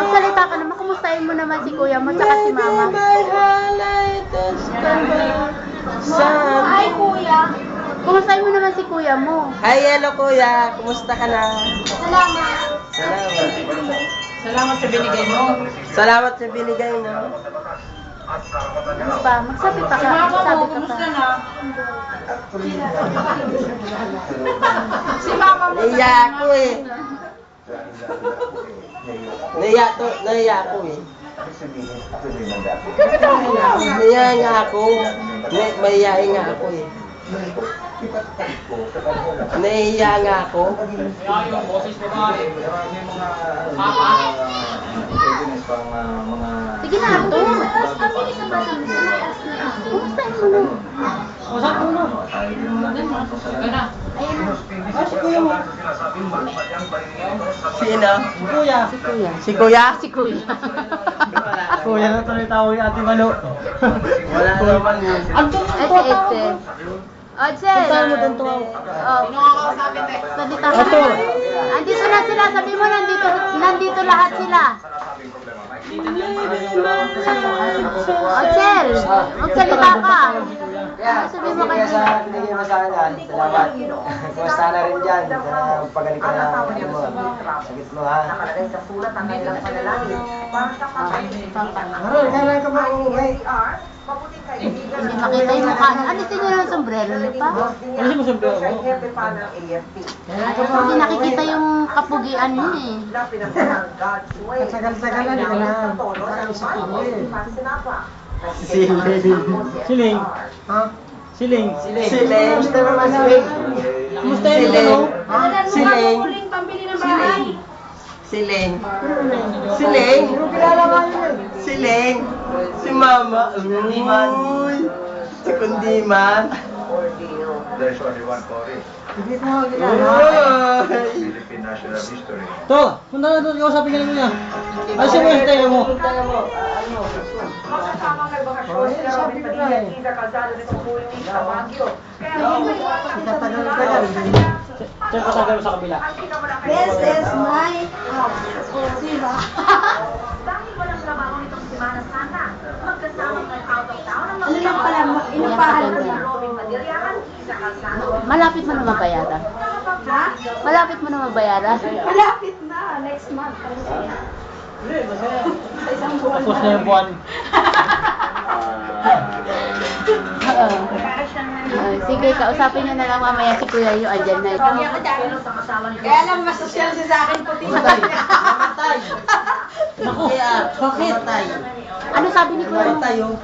Magsalita ka naman, kumustahin mo naman si kuya mo tsaka si mama. Hi, kuya. Kumustahin mo naman si kuya mo. Hi, hello kuya. Kumusta ka na? Salamat. Salamat sa binigay mo. Salamat sa binigay mo. Ano pa? Magsabi pa ka. Magsabi ka pa. Si mama mo. Naiya ako eh. Naiya ako eh. Naiya nga ako. Mahihain nga ako eh. Naiya nga ako. Sige na, ito. Kumustahin mo na. Ayun na. Sino? Kuya. Si kuya. Si kuya? Si kuya. Kuya na tuloy tawag yung Ate Malo. Wala naman. Ay, si Edsel. Oh, Edsel. Puntahan mo doon to. Oh, salita ka. Ito. Andito na sila. Sabi mo, nandito lahat sila. Edsel, magsalita ka. Sabi mo kay Binigyan mo sa akin, salamat. Kumusta na rin dyan. Pagaling ka na sakit mo ha. Nakalagay sa sulat ang kanilang panalangin para sa Aral, kailan ka ba uuwi? mabuting kaibigan. Hindi makita yung mukha. Ano tingin ng sombrero niyo pa? Ano si sombrero mo? Hepe pa ng AFP. Hindi nakikita yung kapugian niyo eh. Na pinagdang God's way. Tagal-tagal na, di ka na. Parang Parang sa akin. Siling. Ha? Siling. Siling. Kumusta naman siling? Kumusta yung ano? Siling. Pambili ng bahay. Siling. Siling. Pero kilala nga yun eh. Siling. Si mama. Uy. Si Kundiman. There's only one Cory. Hindi ko nga kilala. Uy. Philippine national history. To, punta na doon. Kausapin ka naman niya. Ay, siya mo yung tayo mo. Magkasama kay bakasyon sila Robin Padilla at Liza Calzado na sa Pulmi sa Baguio. Kaya Tagal-tagal. Siya patagal mo sa kabila. This is my house. Oh, diba? Dahil walang trabaho nitong Semana Santa, magkasamang out of town ang Ano lang pala, inupahan ko na. Robin Padilla at Liza Calzado. Malapit mo na mabayaran. Ha? Malapit mo na mabayaran. Malapit na. Next month. Sa isang buwan Tapos na yung buwan. Oo. Sige, kausapin niyo na lang mamaya si Kuya Yu. Andyan na ito. Kaya lang masosyal siya sa akin puti. Namatay. Naku. Bakit? Namatay. Ano sabi ni Kuya? Namatay yung